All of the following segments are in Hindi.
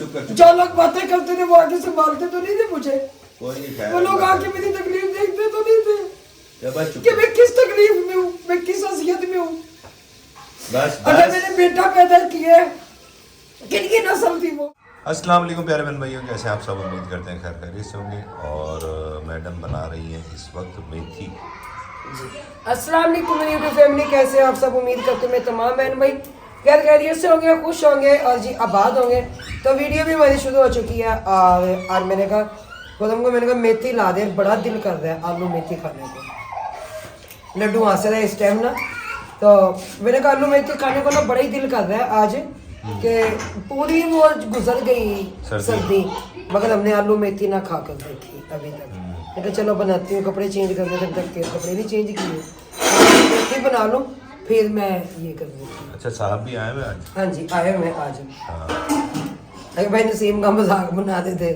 जो लोग बातें करते थे वो आगे संभालते तो नहीं थे मुझे। वो लोग आके मेरी तकलीफ देखते तो नहीं थे कि मैं किस तकलीफ में हूँ, मैं किस हसीयत में हूँ। अगर मैंने बेटा पैदा किया किनकी नस्ल थी वो। अस्सलाम वालेकुम प्यारे बहन भाइयों, कैसे आप सब? उम्मीद करते हैं खैर खैरियत से होंगे। और मैडम बना रही हैं इस वक्त मेथी। अस्सलाम वालेकुम मेरी यूट्यूब फैमिली, कैसे आप सब? उम्मीद करते हैं मैं तमाम बहन भाई खैर खैरियत से होंगे, खुश होंगे और जी आबाद होंगे। तो वीडियो भी हमारी शुरू हो चुकी है और मैंने कहा गौतम को, मैंने कहा मेथी ला दे, बड़ा दिल कर रहा है आलू मेथी खाने को। लड्डू हंस रहा है इस टाइम ना, तो मैंने कहा आलू मेथी खाने को ना बड़ा ही दिल कर रहा है आज कि पूरी वो गुजर गई सर्दी मगर हमने आलू मेथी ना खा कर देखी अभी तक। मैं कहा चलो बनाती हूँ, कपड़े चेंज करने तक के कपड़े नहीं चेंज किए, मेथी बना लूँ फिर मैं ये कर दूँगी। अच्छा, साहब भी आए हुए आज? हाँ जी आए हुए आज। अरे भाई नसीम का मजाक बना देते,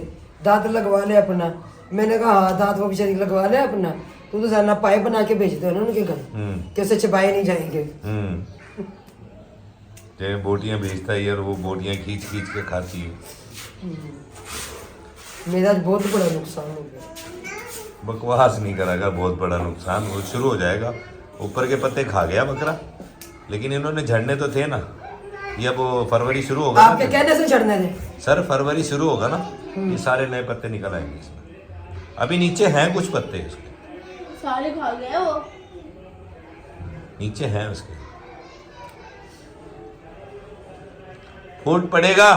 दांत लगवा ले अपना। मैंने कहा हाँ दांत वो बेचारी लगवा ले अपना, तू तो जाना पाए बना के भेज दो ना उनके घर, कैसे चबाए नहीं जाएंगे। जो बोटियां भेजता है और वो बोटियां खींच खींच के खाती है। मेरा आज बहुत बड़ा नुकसान हो गया। बकवास नहीं कराएगा, बहुत बड़ा नुकसान वो शुरू हो जाएगा। ऊपर के पत्ते खा गया बकरा, लेकिन इन्होंने झड़ने तो थे ना। ये अब फरवरी शुरू होगा आपके कहने से झड़ने थे सर, फरवरी शुरू होगा ना, ये सारे नए पत्ते निकल आएंगे इसमें। अभी नीचे हैं कुछ पत्ते इसके, सारे खा गए वो, नीचे हैं उसके। फूट पड़ेगा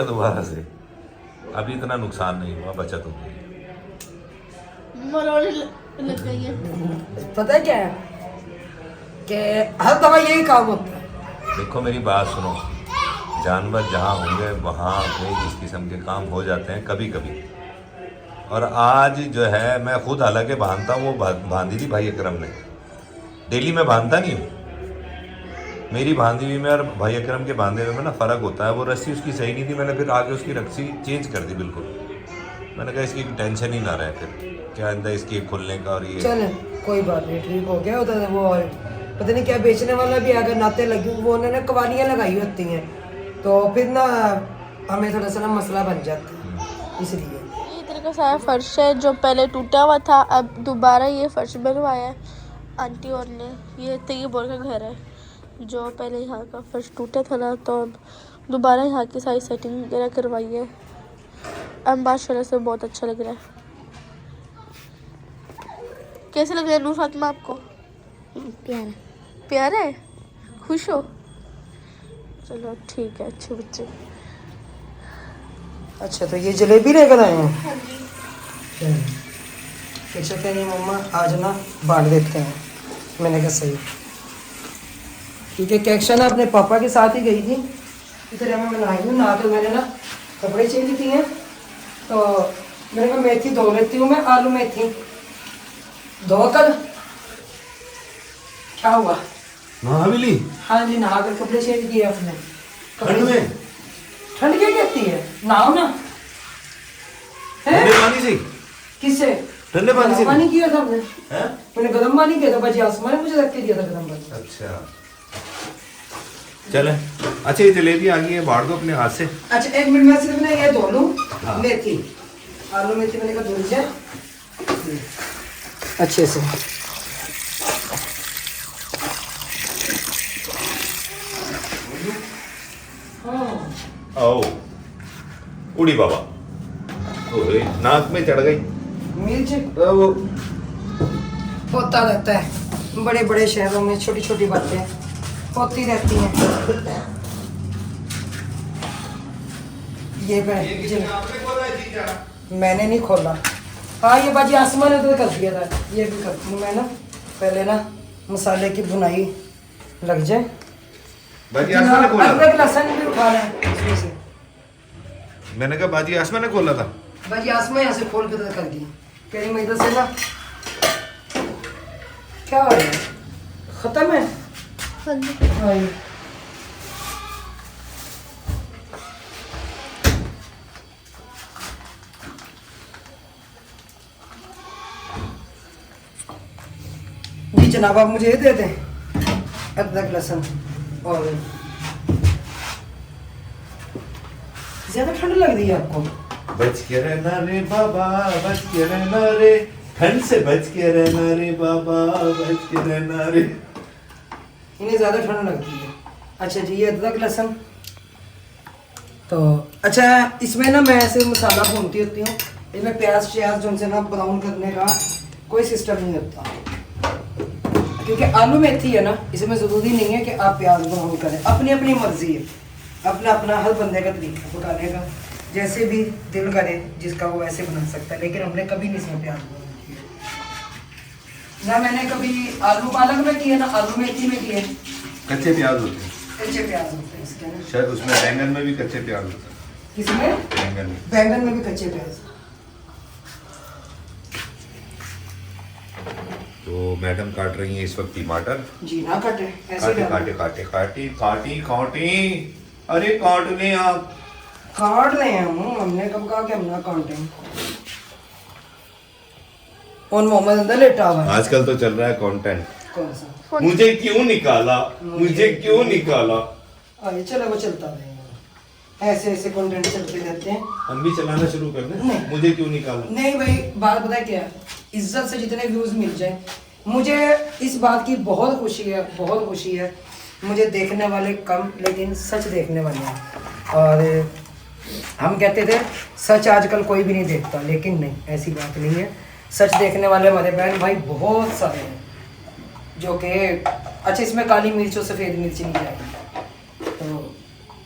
दोबारा से। अभी इतना नुकसान नहीं हुआ, बचत हो गई। मरोड़े लग गई है। पता है क्या है कि हर दवा यही काम होता है। देखो मेरी बात सुनो, जानवर जहाँ होंगे वहाँ पे इस किस्म के काम हो जाते हैं कभी कभी। और आज जो है मैं खुद हालांकि बांधता हूँ, वो बांधी थी भाई अकरम ने। डेली मैं बांधता नहीं हूँ, मेरी बांधी हुई में और भाई अकरम के बांधे हुए में ना फ़र्क होता है। वो रस्सी उसकी सही नहीं थी, मैंने फिर आगे उसकी रस्सी चेंज कर दी बिल्कुल। मैंने कहा इसकी टेंशन ही ना रहे फिर क्या अंदर इसकी खुलने का। और ये चल कोई बात नहीं, ठीक हो गया। उधर वो पता नहीं क्या बेचने वाला भी अगर नाते लगी, वो उन्होंने कवालियाँ लगाई होती हैं तो फिर ना हमें थोड़ा सा ना मसला बन जाता है, इसलिए। ये इधर का सारा फर्श है जो पहले टूटा हुआ था, अब दोबारा ये फर्श बनवाया है आंटी और ने। ये तैयब का घर है, जो पहले यहाँ का फर्श टूटा था ना, तो अब दोबारा यहाँ की सारी सेटिंग वगैरह करवाई है। अब माशाल्लाह से बहुत अच्छा लग रहा है। कैसे लग रहा है नूर फातिमा आपको? प्यारा प्यारा है? खुश हो? चलो ठीक है, अच्छे बच्चे। अच्छा तो ये जलेबी लेकर आए हैं? अच्छा कहनी मम्मा आज ना बांट देते हैं। मैंने कहा सही, क्योंकि कैक्शन अपने पापा के साथ ही गई थी, इधर मैं बनाई हूँ ना, तो मैंने ना कपड़े चेंज किए हैं, तो मैंने कहा मेथी धो लेती हूँ मैं, आलू मेथी धो कर। क्या हुआ? महाबली? हाँ जी नहा कर कपड़े चेंज किए अपने। ठंड में? ठंड क्या कहती है, नहाओ ना। ठंडे पानी से? किससे? ठंडे पानी से? पानी किया था हमने। हैं? मैंने गर्म पानी किया था, बजी आसमान ने मुझे रख के दिया था गर्म पानी। अच्छा चले। अच्छा ये जलेबी आ गई है, बांट दो अपने हाथ से। अच्छा एक मिनट में सिर्फ मैं ये धो लूँ। हाँ। मेथी आलू मेथी मैंने कहा धुल जाए अच्छे से। आओ उड़ी बाबा, ओए नाक में चढ़ गई मिर्च वो। होता रहता है बड़े बड़े शहरों में, छोटी छोटी बातें होती रहती हैं। ये मैंने नहीं खोला। हाँ ये बाजी आसमान ने तो कर दिया था, ये भी कर दूँ मैं ना। पहले ना मसाले की बुनाई लग जाए। बाजी आसमान ने खोला था? अदरक लहसुन भी उठा रहा है इसमें से। मैंने कहा बाजी आसमान ने खोला था? बाजी आसमान यहाँ से खोल के तो कर दी, कह रही मैं इधर से ना। क्या हो रहा है, खत्म है? हाँ ये जी जनाब, आप मुझे ये दे दें अदरक लहसुन और ज्यादा ठंड लग रही है आपको? बच के रहना रे बाबा, बच के रहना रे, ठंड से बच के रहना रे बाबा, बच के रहना रे। इन्हें ज्यादा ठंड लगती है। अच्छा जी, ये अदरक लहसुन तो अच्छा, इसमें ना मैं ऐसे मसाला भूनती होती हूँ। इसमें प्याज श्याज जो उनसे ना ब्राउन करने का कोई सिस्टम नहीं होता, क्योंकि आलू मेथी है ना, इसमें ज़रूरी नहीं है कि आप प्याज ब्राउन करें। अपनी अपनी मर्जी है, अपना अपना हर बंदे का तरीका पकाने का, जैसे भी दिल करे जिसका वो वैसे बना सकता है। लेकिन हमने कभी नहीं इसमें प्याज ब्राउन किया ना। मैंने कभी आलू पालक में किया ना आलू मेथी में किया। कच्चे प्याज होते हैं, कच्चे प्याज होते हैं इसके ना। शायद उसमें बैंगन में भी कच्चे प्याज होते हैं। किसमें? बैंगन में। बैंगन में भी कच्चे प्याज। तो मैडम काट रही हैं इस वक्त टमाटर। जी ना कटे, ऐसे काटे डालो। काटे काटे काटे काटी काटी, अरे काट लें आप। काट रहे हैं हमने कब कहा कि हम ना काटें। और मोहम्मद अंदर लेटा हुआ है। आजकल तो चल रहा है कंटेंट। कौन सा? मुझे क्यों निकाला, मुझे क्यों निकाला। अरे चलो वो चलता रहेगा, ऐसे ऐसे कंटेंट चलते रहते हैं। हम भी चलाना शुरू कर दें। मुझे क्यों निकाला। नहीं भाई, बात पता है क्या है, इज्जत से जितने व्यूज मिल जाए, मुझे इस बात की बहुत खुशी है, बहुत खुशी है। मुझे देखने वाले कम, लेकिन सच देखने वाले हैं। और हम कहते थे सच आजकल कोई भी नहीं देखता, लेकिन नहीं, ऐसी बात नहीं है। सच देखने वाले हमारे बहन भाई बहुत सारे हैं, जो कि अच्छा, इसमें काली मिर्च और सफ़ेद मिर्च नहीं जाएगी। तो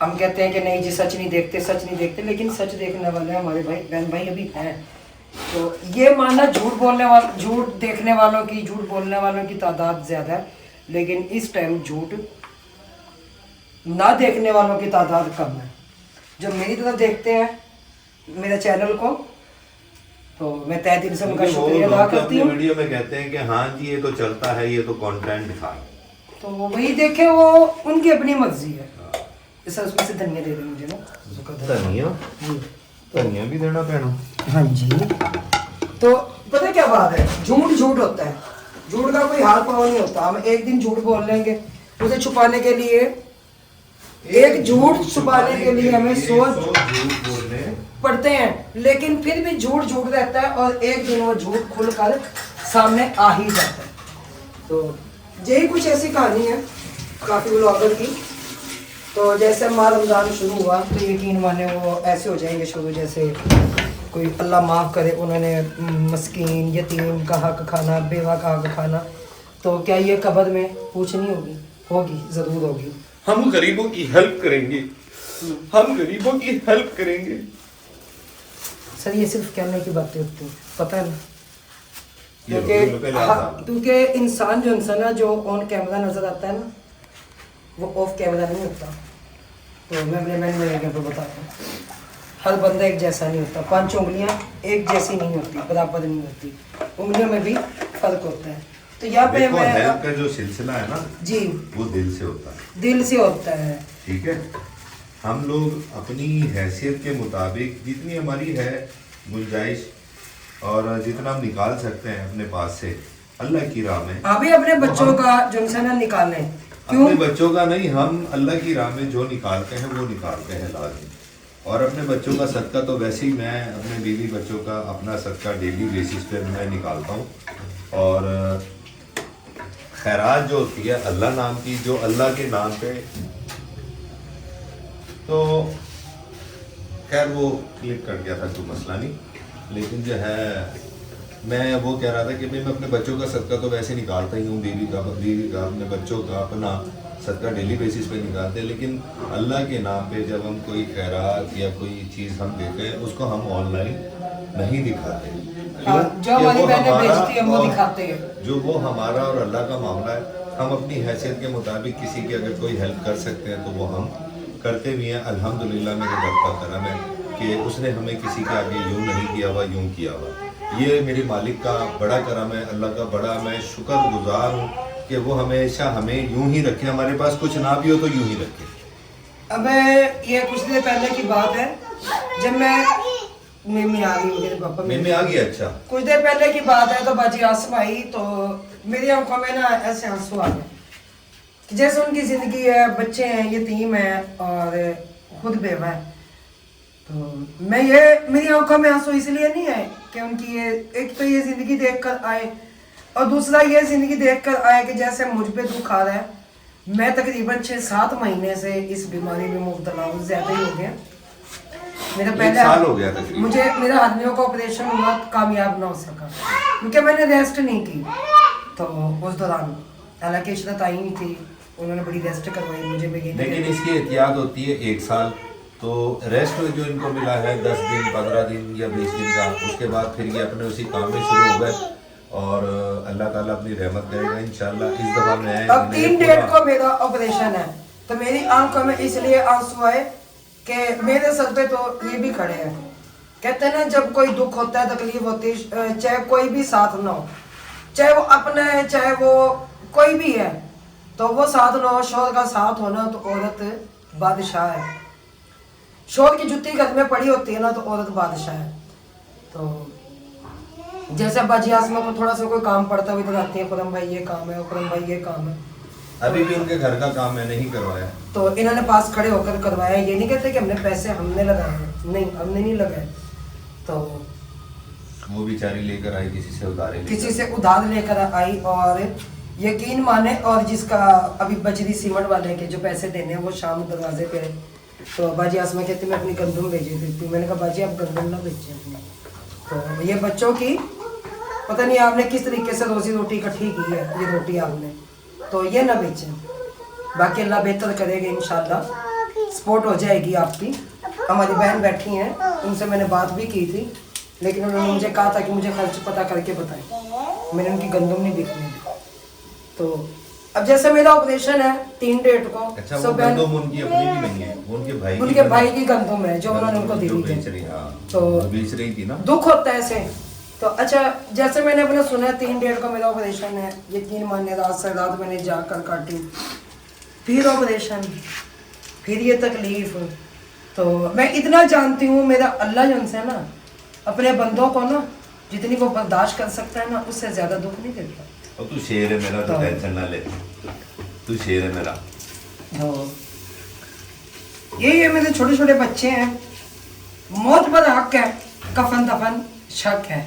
हम कहते हैं कि नहीं जी सच नहीं देखते, सच नहीं देखते, लेकिन सच देखने वाले हमारे भाई बहन भाई अभी हैं। तो ये मानना झूठ बोलने वाले, झूठ देखने वालों की, झूठ बोलने वालों की तादाद ज़्यादा है, लेकिन इस टाइम झूठ ना देखने वालों की तादाद कम है। जो मेरी तरफ देखते हैं मेरे चैनल को, तो मैं तहे दिल से उनका शुक्रिया अदा करती हूँ। वीडियो में कहते हैं कि हाँ जी ये तो चलता है, ये तो कंटेंट था, तो वही देखे, वो उनकी अपनी मर्जी है। सर उसमें से धनिया दे दे मुझे ना। धनिया भी देना पैना। हाँ जी। तो पता है क्या बात है, झूठ झूठ होता है, झूठ का कोई हाथ पाँव नहीं होता। हम एक दिन झूठ बोल लेंगे, उसे छुपाने के लिए, एक झूठ छुपाने के लिए हमें 100 झूठ बोलने पड़ते हैं, लेकिन फिर भी झूठ झूठ रहता है और एक दिन वो झूठ खुलकर सामने आ ही जाता है। तो यही कुछ ऐसी कहानी है काफ़ी व्लॉगर की। तो जैसे हमारा रमज़ान शुरू हुआ तो यकीन माने वो ऐसे हो जाएंगे शुरू, जैसे कोई अल्लाह माफ़ करे उन्होंने मस्कीन यतीम का हक खाना, बेवा का हक खाना, तो क्या ये कब्र में पूछनी होगी? होगी, ज़रूर होगी। हम गरीबों की हेल्प करेंगे, हम गरीबों की हेल्प करेंगे। सर ये सिर्फ कहने की बातें होती हैं, पता है ना, ये रुपए पहले आता है। क्योंकि इंसान जो इंसान है, जो ऑन कैमरा नज़र आता है ना, वो ऑफ कैमरा नहीं होता। तो मैं अपने मैन मेरे पर बताता हूँ, हर बंदा एक जैसा नहीं होता, 5 उंगलियां एक जैसी नहीं होती, बराबर नहीं होती, उंगलियों में भी फर्क होता है। तो यहाँ पे देखो, मैं हेल्प का जो सिलसिला है ना जी, वो दिल से होता है, दिल से होता है। ठीक है। हम लोग अपनी हैसियत के मुताबिक जितनी हमारी है गुंजाइश और जितना हम निकाल सकते हैं अपने पास से अल्लाह की राह में, अभी अपने बच्चों का जो इंसान निकालने, क्यों? अपने बच्चों का नहीं, हम अल्लाह की राह में जो निकालते हैं वो निकालते हैं लाजिम। और अपने बच्चों का सदका तो वैसे ही मैं अपने बीवी बच्चों का अपना सदका डेली बेसिस पे मैं निकालता हूँ। और खैरात जो होती है अल्लाह नाम की, जो अल्लाह के नाम पे, तो खैर वो क्लिक कर गया था, कोई मसला नहीं। लेकिन जो है मैं वो कह रहा था कि भाई मैं अपने बच्चों का सदका तो वैसे निकालता ही हूँ, बीवी का अपने बच्चों का अपना सदका डेली बेसिस पे निकालते हैं। लेकिन अल्लाह के नाम पे जब हम कोई खैरात या कोई चीज़ हम देते हैं उसको हम ऑनलाइन नहीं दिखाते। क्यों? जो हमारी कि वो बहनें हमारा बेचती हैं वो और दिखाते हैं। जो वो हमारा और अल्लाह का मामला है। हम अपनी हैसियत के मुताबिक किसी की अगर कोई हेल्प कर सकते हैं तो वो हम करते भी हैं। अल्हम्दुलिल्लाह मेरे रब का करम है कि उसने हमें किसी के आगे यूँ नहीं किया हुआ, यूँ किया हुआ। ये मेरे मालिक का बड़ा करम है, अल्लाह का बड़ा मैं शुक्रगुजार हूँ कि वो हमेशा हमें यूं ही रखे, हमारे पास कुछ ना भी हो तो यूं ही रखे। अब ये कुछ देर पहले की बात है, जब मैं मिमी आ गई मेरे पापा मिमी आ गई। अच्छा, कुछ देर पहले की बात है, तो बाजी आसम आई तो मेरी आंखों में ना ऐसे आंसू आ गए कि जैसे उनकी ज़िंदगी है, बच्चे हैं, यतीम है और खुद बेवा है। तो मैं ये मेरी आंखों में आंसू इसलिए नहीं आए कि उनकी ये एक तो ये जिंदगी देखकर आए और दूसरा ये जिंदगी देखकर आए कि जैसे मुझ पे दुख आ रहा है। मैं तकरीबन 6-7 महीने से इस बीमारी में मुब्तला हूँ, ज्यादा ही हो गया। मेरा एक साल हो गया तकरीबन। मुझे मेरा हड्डियों का ऑपरेशन हुआ, कामयाब ना हो सका क्योंकि मैंने रेस्ट नहीं की। तो उस दौरान हालांकि इशरत आई नहीं थी, उन्होंने बड़ी रेस्ट करवाई मुझे। लेकिन इसकी एहतियात होती है 1 साल, तो रेस्ट जो इनको मिला है 10 दिन 15 दिन या 20 दिन का, उसके बाद फिर ये अपने उसी काम में शुरू हो गए और अल्लाह ताला अपनी रहमत करेगा इंशाल्लाह। इस दफा मैं अब 3 डेट को मेरा ऑपरेशन है, तो मेरी आंखों में इसलिए आंसू आए कि मेरे सर पे तो ये भी खड़े हैं। कहते हैं ना जब कोई दुख होता है, तकलीफ होती है, चाहे कोई भी साथ ना हो, चाहे वो अपना है चाहे वो कोई भी है, तो वो साथ ना हो, शोर का साथ होना तो औरत बादशाह है। शोर की जुत्ती घर में पड़ी होती है ना तो औरत बादशाह है। तो जैसे बाजी आसमा को थोड़ा सा कोई काम पड़ता है, वो इधर आती है, खुरम भाई ये काम है, खुरम भाई ये काम है। अभी भी उनके घर का काम मैंने ही करवाया, तो इन्होंने पास खड़े होकर करवाया। ये नहीं कहते कि हमने पैसे हमने लगाए हैं, नहीं हमने नहीं लगाए। तो वो बेचारी लेकर आई किसी से उधार लेकर। किसी से उधार लेकर आई और यकीन माने, और जिसका अभी बजरी सीमेंट वाले के जो पैसे देने हैं वो शाम दरवाजे पे आए। तो बाजी आसमा कहती मैं अपनी गंदम भेजी थी। मैंने कहा बाजी आप गंदम ना भेजिए अपनी, तो ये बच्चों की पता नहीं आपने किस तरीके से रोजी रोटी इकट्ठी की है, ये रोटी आपने, तो ये ना बेचें। बाकी अल्लाह बेहतर करेगा इंशाल्लाह, सपोर्ट हो जाएगी आपकी। हमारी बहन बैठी हैं, उनसे मैंने बात भी की थी, लेकिन उन्होंने मुझे कहा था कि मुझे खर्च पता करके बताएं। मैंने उनकी गंदम नहीं बिकने दी। तो अब जैसे मेरा ऑपरेशन है 3 डेट को, अच्छा वो गंदम उनकी अपनी भी नहीं है, वो उनके भाई की गंदम है जो उन्होंने उनको दी थी। तो बेच रही थी ना, दुख होता है ऐसे। तो अच्छा जैसे मैंने अपने सुना 3 डेट को मेरा ऑपरेशन है, यकीन मानिए रात से रात मैंने जाकर काटी, फिर ऑपरेशन, फिर ये तकलीफ। तो मैं इतना जानती हूँ मेरा अल्लाह जो उनसे ना अपने बंदों को ना जितनी वो बर्दाश्त कर सकता है ना, उससे ज्यादा दुख नहीं देता। और तू शेर है मेरा, तो टेंशन ना ले, तू शेर है मेरा। ये मेरे छोटे छोटे बच्चे हैं, मौत पर हक है, कफन दफन शक है।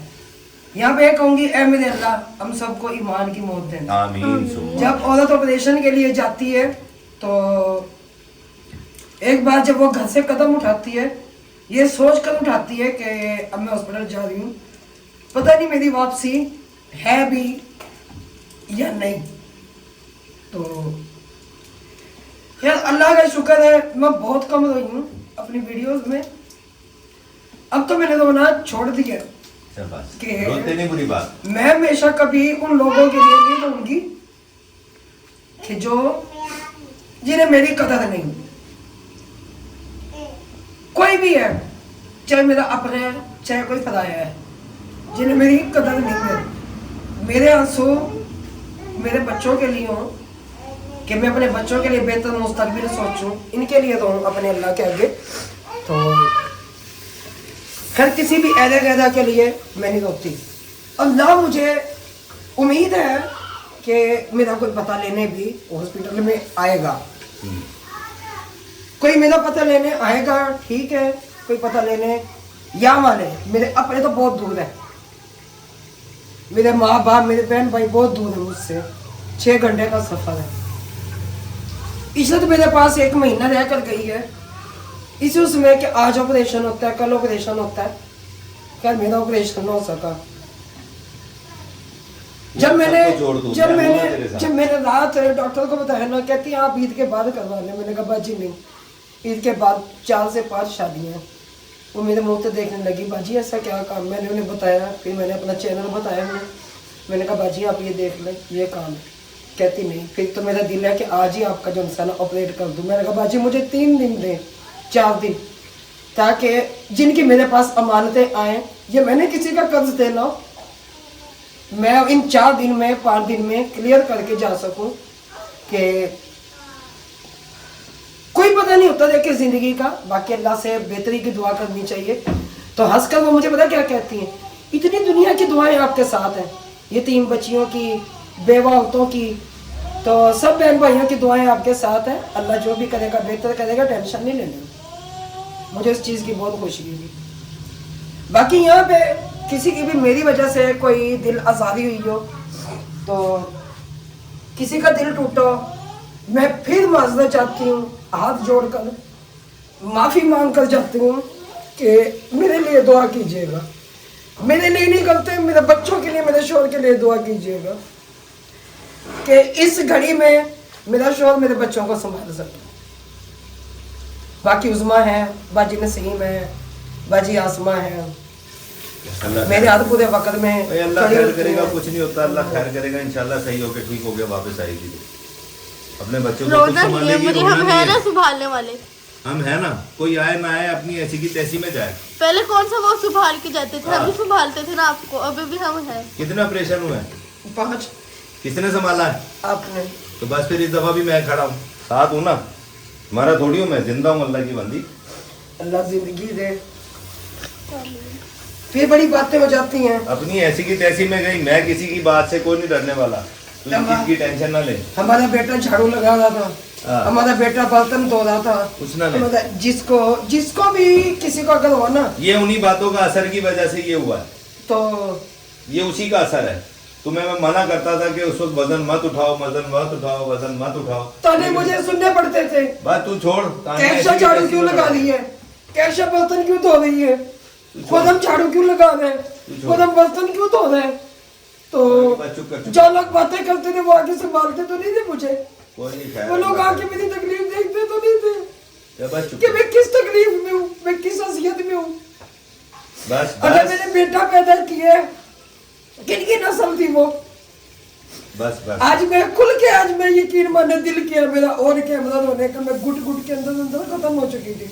यहाँ पे कहूंगी ए मेरे अल्लाह हम सबको ईमान की मौत देना, आमीन। जब औरत ऑपरेशन के लिए जाती है तो एक बार जब वो घर से कदम उठाती है, ये सोच कर उठाती है कि अब मैं हॉस्पिटल जा रही हूँ, पता नहीं मेरी वापसी है भी या नहीं। तो यार अल्लाह का शुक्र है मैं बहुत कम रोई हूँ अपनी वीडियोस में। अब तो मैंने रोना छोड़ दिया कि रोते नहीं, बुरी बात। मैं हमेशा कभी उन लोगों के लिए नहीं रहूंगी कि जो जिन्हें मेरी कदर नहीं। कोई भी है, चाहे मेरा अपना है चाहे कोई पराया है, जिन्हें मेरी कदर नहीं है। मेरे आंसू मेरे बच्चों के लिए हो कि मैं अपने बच्चों के लिए बेहतर मुस्तकबिल सोचूं, इनके लिए रहूं अपने अल्लाह के आगे। तो खैर किसी भी ऐदा गैदा के लिए मैं नहीं रोती। अल्लाह मुझे उम्मीद है कि मेरा कोई पता लेने भी हॉस्पिटल में आएगा, कोई मेरा पता लेने आएगा, ठीक है, कोई पता लेने या वाले मेरे अपने तो बहुत दूर है, मेरे माँ बाप मेरे बहन भाई बहुत दूर है मुझसे, 6 घंटे का सफर है। इशरत मेरे पास 1 महीना रह कर गई है, इसी उसमें कि आज ऑपरेशन होता है, कल ऑपरेशन होता है। खैर मेरा ऑपरेशन ना हो सका। जब मैंने रात डॉक्टर को बताया ना, कहती है आप ईद के बाद करवा लें। मैंने कहा बाजी नहीं, ईद के बाद 4 से 5 शादियाँ। वो मेरे मुंह से देखने लगी, बाजी ऐसा क्या काम। मैंने उन्हें बताया, फिर मैंने अपना चैनल बताया उन्हें। मैंने कहा बाजी आप ये देख लें, ये काम है। कहती नहीं, फिर तो मेरा दिल है कि आज ही आपका जो इंसान ऑपरेट कर दूँ। मैंने कहा बाजी मुझे 3 दिन दें, 4 दिन, ताकि जिनकी मेरे पास अमानतें आएँ, ये मैंने किसी का कर्ज देना हो, मैं इन 4 दिन में 5 दिन में क्लियर करके जा सकूं कि कोई पता नहीं होता देखिए जिंदगी का। बाकी अल्लाह से बेहतरी की दुआ करनी चाहिए। तो हंसकर वो मुझे पता क्या कहती हैं, इतनी दुनिया की दुआएं आपके साथ हैं, यतीम बच्चियों की, बेवा औरतों की, तो सब बहन भाइयों की दुआएं आपके साथ हैं। अल्लाह जो भी करेगा बेहतर करेगा, टेंशन नहीं लेनी। मुझे इस चीज़ की बहुत खुशी हुई। बाकी यहाँ पे किसी की भी मेरी वजह से कोई दिल आज़ारी हुई हो, तो किसी का दिल टूटा हो, मैं फिर माजरा चाहती हूँ, हाथ जोड़कर माफ़ी मांग कर जाती हूँ कि मेरे लिए दुआ कीजिएगा। मेरे लिए नहीं करते, मेरे बच्चों के लिए, मेरे शौहर के लिए दुआ कीजिएगा कि इस घड़ी में मेरा शौहर मेरे बच्चों को संभाल सके। बाकी उज़मा है, बाजी नसीम है, बाजी आसमा है, मेरे हाथ पूरे वक्त में अल्लाह खैर करेगा, कुछ नहीं होता, अल्लाह खैर करेगा, इंशाल्लाह सही होके ठीक हो गया, वापस आएगी। अपने बच्चों को खुद रोना नहीं है संभालेगी, मुझे, रोना हम नहीं है है। ना संभालने वाले। हम है ना, कोई आए ना आए अपनी ऐसी की तैसी में जाए। पहले कौन सा वो संभाल के जाते थे, हाँ। अभी संभालते थे ना आपको, अभी भी हम हैं। कितना ऑपरेशन हुआ है, 5 किसने संभाला है? आपने। तो बस फिर इस दफा भी मैं खड़ा हूँ, साथ हूँ ना, तुम्हारा थोड़ी हूँ मैं, जिंदा हूँ अल्लाह की बंदी। अल्लाह जिंदगी दे। फिर बड़ी बातें हो जाती हैं। अपनी ऐसी की तैसी में गई, मैं किसी की बात से कोई नहीं डरने वाला, तुम किसी की टेंशन ना ले। हमारा बेटा झाड़ू लगा रहा था, हाँ। हमारा बेटा बर्तन धो रहा था, कुछ ना ले। मतलब जिसको भी किसी को अगर हो ना, ये उन्हीं बातों का असर की वजह से ये हुआ है, तो ये उसी का असर है। तुम्हें मैं मना करता था कि उस वक्त वजन मत उठाओ, वजन मत उठाओ, वजन मत उठाओ, ताने मुझे सुनने पड़ते थे। बात तू छोड़, ताने कैसा ऐसी की झाड़ू तैसी क्यों में लगा लगा। रही है, कैसा बर्तन क्यों धो रही है, खुद हम झाड़ू क्यों लगा रहे हैं, छोड़। खुद हम बर्तन क्यों धो रहे हैं। तो चुप कर, चुप जो लोग बातें करते थे वो आगे संभालते तो नहीं थे मुझे, कोई नहीं खैर। वो लोग आके मेरी तकलीफ देखते तो नहीं थे या बस चुप कि कर। मैं किस तकलीफ में हूँ, मैं किस हसीयत में हूँ। बस अगर बस मैंने बेटा पैदा किया, किनकी नस्ल थी वो, बस बस। आज मैं खुल के, आज मैं यकीन माने दिल किया मेरा और कैमरा होने का, मैं गुट गुट के अंदर अंदर खत्म हो चुकी थी।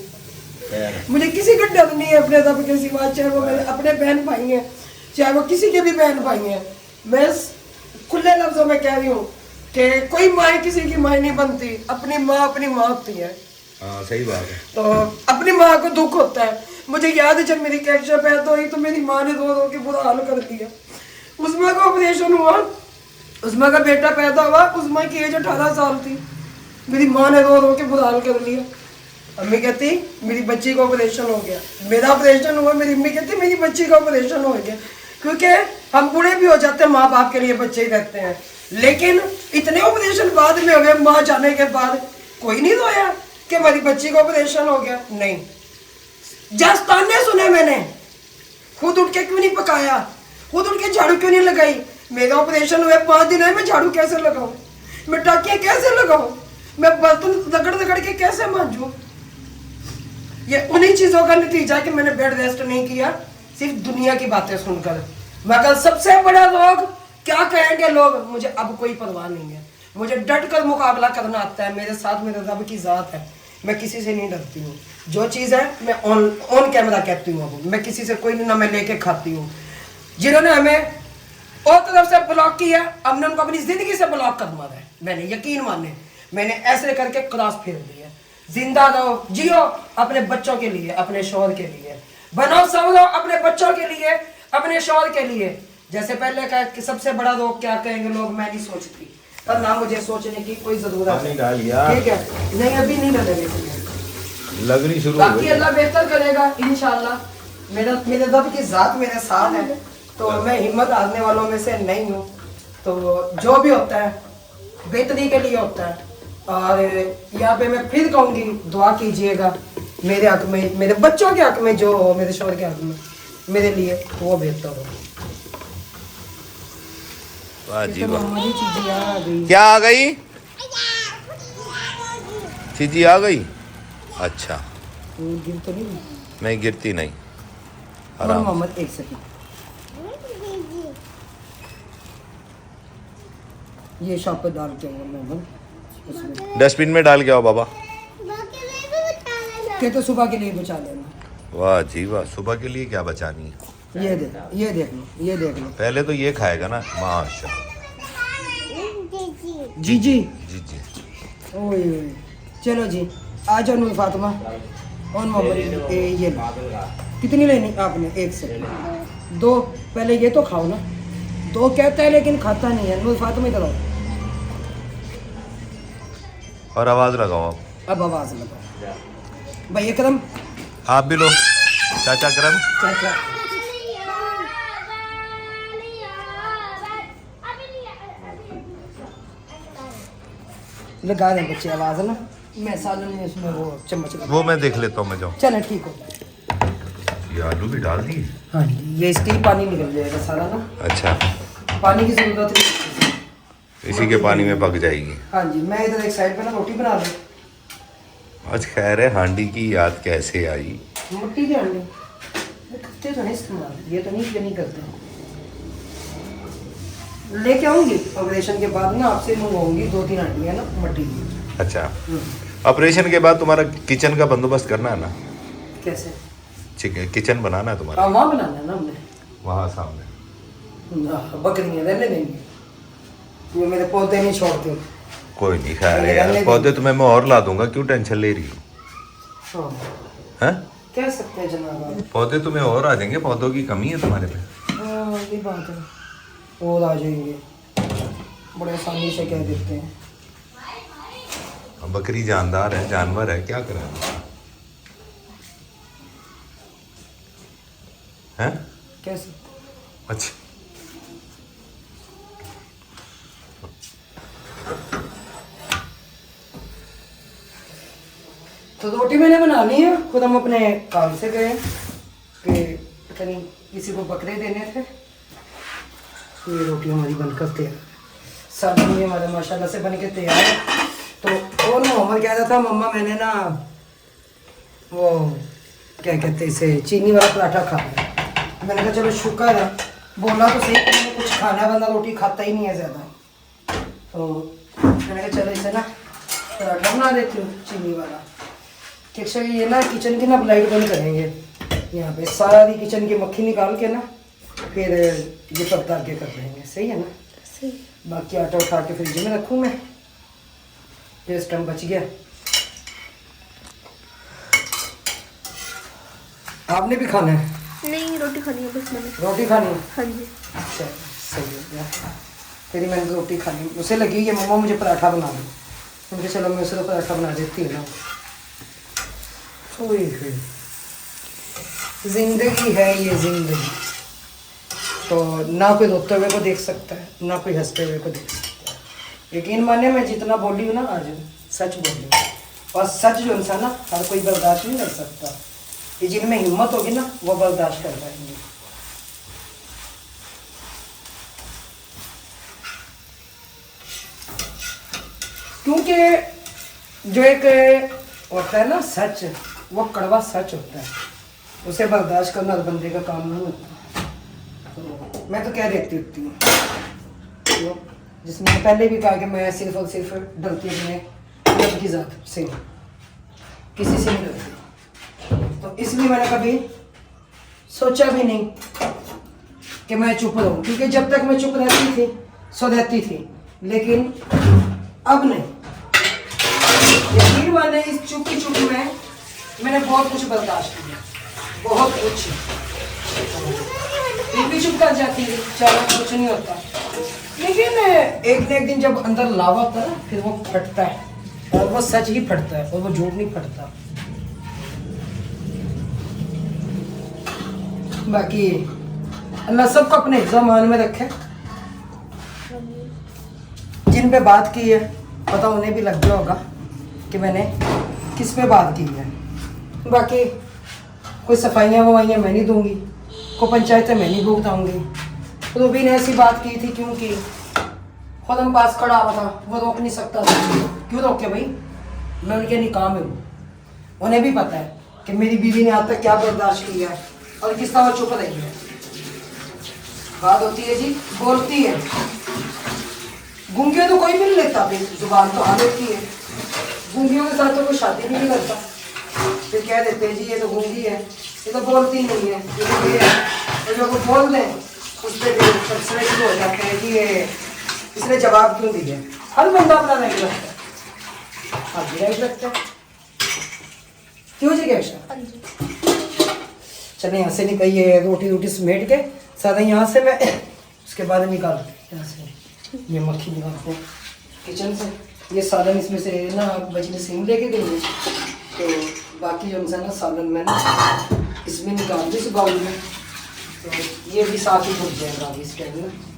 खैर। मुझे किसी का डर नहीं है अपने रब के सिवा, चाहे वो मेरे अपने बहन भाई हैं, चाहे वो किसी के भी बहन भाई हैं। मैं खुले लफ्जों में कह रही हूँ कि कोई माँ किसी की माँ नहीं बनती, अपनी माँ होती है। हाँ सही बात है। तो अपनी माँ को दुख होता है। मुझे याद है जब मेरी कैप्चर पैदा हुई तो मेरी माँ ने रो के बुरा हाल कर दिया। उस्मा का ऑपरेशन हुआ, उस्मा का बेटा पैदा हुआ, उस्मा की एज 18 साल थी, मेरी माँ ने रो के बुरा हाल कर लिया। अम्मी कहती मेरी बच्ची का ऑपरेशन हो गया, मेरा ऑपरेशन हुआ, मेरी अम्मी कहती मेरी बच्ची का ऑपरेशन हो गया। क्योंकि हम बूढ़े भी हो जाते हैं, माँ बाप के लिए बच्चे ही रहते हैं, लेकिन इतने ऑपरेशन बाद में हुए, माँ जाने के बाद कोई नहीं रोया कि हमारी बच्ची का ऑपरेशन हो गया। नहीं, जस्ताने सुने मैंने, खुद उठ के क्यों नहीं पकाया, खुद उठ के झाड़ू क्यों नहीं लगाई। मेरा ऑपरेशन हुए 5 दिन है, मैं झाड़ू कैसे लगाऊं, मैं टाकियाँ कैसे लगाऊं, मैं बर्तन रगड़ रगड़ के कैसे मांजूं। ये उन्हीं चीजों का नतीजा कि मैंने बेड रेस्ट नहीं किया, सिर्फ दुनिया की बातें सुनकर। मगर सबसे बड़ा रोग क्या कहेंगे लोग, मुझे अब कोई परवाह नहीं है, मुझे डट कर मुकाबला करना आता है। मेरे साथ मेरे रब की जात है, मैं किसी से नहीं डरती हूँ। जो चीज़ है मैं ऑन कैमरा कहती हूँ, अब मैं किसी से कोई ना मैं लेके खाती हूँ। जिन्होंने हमें और तरफ से ब्लॉक किया, हमने उनको अपनी जिंदगी से ब्लॉक कर मारा है। मैंने यकीन माने, मैंने ऐसे करके क्रॉस फेर दिया। जिंदा रहो, जियो अपने बच्चों के लिए, अपने शौहर के लिए, बनो संवरो अपने बच्चों के लिए, अपने शौहर के लिए। जैसे पहले कहा कि सबसे बड़ा रोग क्या कहेंगे लोग, मैं नहीं सोचती, पर ना मुझे सोचने की कोई जरूरत पानी डाल यार। ठीक है, नहीं अभी नहीं डालेंगे, लगनी शुरू हो बाकी गई। अल्लाह बेहतर करेगा इंशाल्लाह। मेरे रब की जात मेरे साथ है, तो मैं हिम्मत हारने वालों में से नहीं हूँ। तो जो भी होता है बेहतरी के लिए होता है। और यहाँ पे मैं फिर कहूँगी, दुआ कीजिएगा मेरे हक में, मेरे बच्चों के हक में, जो हो मेरे शौहर के हक में, मेरे लिए वो बेहतर हो। वाह जी तो वाह। मामूली चीज़ें आ गई। क्या आ गई? चीजी आ गई। अच्छा, वो गिर तो नहीं, नहीं गिरती नहीं, और आराम। मोहम्मद एक सेकंड, ये शॉप पे डाल के आऊंगा मोहम्मद उसमें, डस्टबिन में डाल के आओ बाबा। के तो सुबह के लिए बचा लेना। वाह जी वाह, सुबह के लिए क्या बचानी है? ये देख लो, ये देख लो। पहले तो ये खाएगा ना, माशा। जी जी जी जी। ओए ओए, चलो जी आ जाओ नूर फातिमा और मोहम्मद। ये लो, कितनी लेनी आपने? 1 से 2, पहले ये तो खाओ ना। 2 कहता है लेकिन खाता नहीं है। नूर फातिमा इधर आओ, और आवाज लगाओ आप। अब आवाज लगाओ। भाई अकरम आप भी लो चाचा करम। चाचा लगा दें बच्चे आवाज ना, मैं सालन में उसमें वो चम्मच लगा। वो मैं देख लेता हूँ, मैं जाऊँ। चलो ठीक हो। ये आलू भी डाल दिए। हाँ जी, ये इसके ही पानी निकल जाएगा सारा ना, अच्छा, पानी की जरूरत नहीं। इसी के पानी में पक जाएगी। हाँ जी, मैं इधर एक साइड पे ना रोटी बना दूँ। आज खैर है, हांडी की याद कैसे आई? मिट्टी के अंडे करते तो नहीं इस्तेमाल, ये तो नहीं करते। लेके आऊंगी ऑपरेशन के बाद ना, आपसे मंगवाऊंगी 2-3 अंडियाँ ना मिट्टी की। अच्छा, ऑपरेशन के बाद तुम्हारा किचन का बंदोबस्त करना है ना? कैसे? किचन बनाना है तुम्हारा? हाँ, वहाँ बनाना है ना हमने, वहाँ सामने। बकरियाँ रहने देंगे, वो मेरे पौधे नहीं छोड़ते। कोई नहीं, खैर है रहने यार, देंगे। पौधे तुम्हें मैं और ला दूंगा, क्यों टेंशन ले रही हो? हाँ, हैं? कह सकते हैं जनाब आप। पौधे तुम्हें और आ जाएंगे, पौधों की कमी है तुम्हारे पे। हाँ, ये बात है, और आ जाएंगे, बड़े आसानी से कह देते हैं। अब बकरी जानदार है, जानवर है, क्या करें? हैं? कह सकते हैं। अच्छा, तो रोटी मैंने बना ली है, खुद हम अपने काम से गए कि पता नहीं किसी को बकरे देने थे। ये रोटी हमारी बनकर तैयार, सालन भी हमारे माशाल्लाह से बन के तैयार है। तो और मोहम्मद कहता था, मम्मा मैंने ना वो क्या कहते हैं इसे, चीनी वाला पराठा खाना है। मैंने कहा चलो शुक्र है, बोला तो सही, मैंने कुछ खाना है, बंदा रोटी खाता ही नहीं है ज़्यादा। तो मैंने कहा चलो इसे ना पराठा बना देती हूँ चीनी वाला। ठीक है, ये ना किचन की ना लाइट बंद करेंगे, यहाँ पे सारी किचन की मक्खी निकाल के ना फिर ये पर्दा आगे कर देंगे। सही है ना? सही। बाकी आटा उठा के फ्रिज में रखूँ मैं, ये स्टम बच गया। आपने भी खाना है? नहीं, रोटी खानी है बस मैंने। रोटी खानी है? हाँ जी। अच्छा, सही हो गया। फिर मैंने तो रोटी खानी, उसे लगी है मम्मा मुझे पराठा बना दो, उनके चलो मैं उसे तो पराठा बना देती हूँ ना। जिंदगी है ये जिंदगी, तो ना कोई रोते हुए को देख सकता है, ना कोई हंसते हुए को देख सकता है। यकीन माने मैं जितना बोली हूँ ना आज, सच बोली हूँ, और सच जो इंसान ना हर कोई बर्दाश्त नहीं कर सकता। ये जिनमें हिम्मत होगी ना वो बर्दाश्त कर पाएंगे। क्योंकि जो एक होता है ना सच, वो कड़वा सच होता है, उसे बर्दाश्त करना हर बंदे का काम नहीं होता। तो मैं तो कह देती हूँ, तो जिसने पहले भी कहा कि मैं सिर्फ और सिर्फ डरती अपने रब की ज़ात से, किसी से नहीं डरती। तो इसलिए मैंने कभी सोचा भी नहीं कि मैं चुप रहूँ, क्योंकि जब तक मैं चुप रहती थी सो रहती थी, लेकिन अब नहीं। यकीन माने इस चुपी चुप में मैंने बहुत कुछ बर्दाश्त किया, बहुत कुछ। फिर भी चुप कर जाती थी, चलो कुछ नहीं होता, लेकिन एक न एक दिन जब अंदर लावा होता है ना, फिर वो फटता है, और वो सच ही फटता है, और वो झूठ नहीं फटता। बाकी अल्लाह सबको अपने मान में रखे। जिन पे बात की है पता उन्हें भी लग गया होगा कि मैंने किस पे बात की है। बाकी कोई सफाइयाँ वफाइयाँ मैं नहीं दूंगी, कोई पंचायतें मैं नहीं भुगताऊंगी। रूबी ने ऐसी बात की थी क्योंकि खुद हम पास खड़ा हुआ था, वो रोक नहीं सकता था। क्यों रोके भाई, मैं उनके निकाह में हूँ, उन्हें भी पता है कि मेरी बीवी ने आज तक क्या बर्दाश्त किया है और किस तरह चुप रही है। बात होती है जी, बोलती है, गूंगे तो कोई भी नहीं लेता, फिर जुबान तो आ लेती है। गूंगियों के साथ तो कोई शादी भी नहीं करता, फिर कह देते हैं जी ये तो गूंगी है, ये तो बोलती नहीं है, ये तो ये है। और जो को बोल दें उस पर सबसे शुरू हो जाते हैं कि ये इसने जवाब क्यों दिया। हर बंदा अपना राइट रखता है, आप भी राइट रखते हैं, क्यों जी? क्या हाँ जी। चले यहाँ से निकलिए, रोटी रोटी समेट के साथ यहाँ से मैं उसके बाद निकाल यहाँ से ये मक्खी निकालते हैं किचन से। ये सालन इसमें से ना बजने सिम लेके गई है, तो बाकी जो ना सालन मैंने इसमें निकाल दी इस बाउल में, तो ये भी साथ ही भुज जाएगा अभी इसके अंदर।